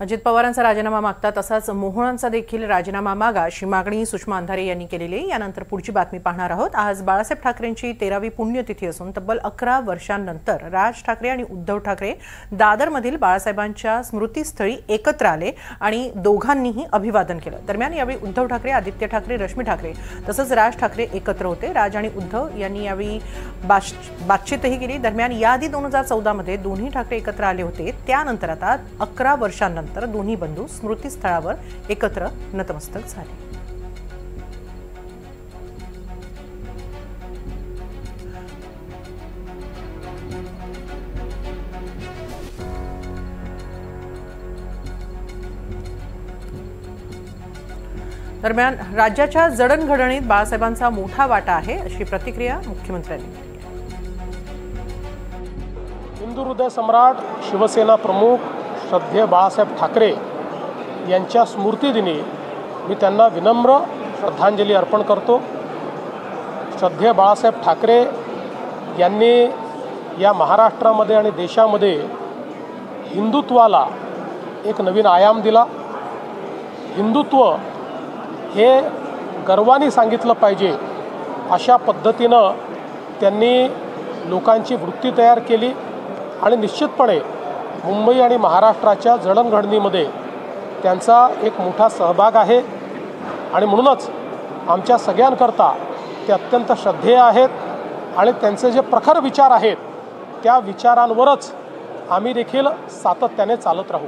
अजित पवारांचा राजीनामा मागतात तसाच मोहळांचा देखील राजीनामा मागा अशी मागणी सुषमा अंधारे यांनी केलेली आहे। यानंतर पुढची बातमी पाहणार आहोत। आज बाळासाहेब ठाकरेंची 13वी पुण्यतिथी असून तब्बल 11 वर्षांनंतर राज ठाकरे आणि उद्धव ठाकरे दादरमधील बाळासाहेबांच्या स्मृतीस्थळी एकत्र आले आणि दोघांनीही अभिवादन केलं। दरम्यान यावेळी उद्धव ठाकरे, आदित्य ठाकरे, रश्मी ठाकरे तसंच राज ठाकरे एकत्र होते। राज आणि उद्धव यांनी यावेळी बातचीतही केली। दरम्यान याआधी 2014 मध्ये दोन्ही ठाकरे एकत्र आले होते। त्यानंतर आता 11 वर्षांनंतर दोन्ही बंधू स्मृतीस्थळावर एकत्र नतमस्तक झाले। दरम्यान राज्याच्या जडणघडणीत बाळासाहेबांचा मोठा वाटा आहे अशी प्रतिक्रिया मुख्यमंत्र्यांनी दिली। हिंदू हृदय सम्राट शिवसेना प्रमुख श्रद्धेय बाळासाहेब ठाकरे यांच्या स्मृतिदिनी मी त्यांना विनम्र श्रद्धांजली अर्पण करतो। श्रद्धेय बाळासाहेब ठाकरे यांनी या महाराष्ट्रामध्ये आणि देशामध्ये हिंदुत्वाला एक नवीन आयाम दिला। हिंदुत्व हे गर्वाने सांगितलं पाहिजे अशा पद्धतीनं त्यांनी लोकांची वृत्ती तयार केली आणि निश्चितपणे मुंबई आणि महाराष्ट्राच्या जडणघडणीमध्ये त्यांचा एक मोठा सहभाग आहे आणि म्हणूनच आमच्या सगळ्यांकरता ते अत्यंत श्रद्धेय आहेत आणि त्यांचे जे प्रखर विचार आहेत त्या विचारांवरच आम्ही देखील सातत्याने चालत राहू।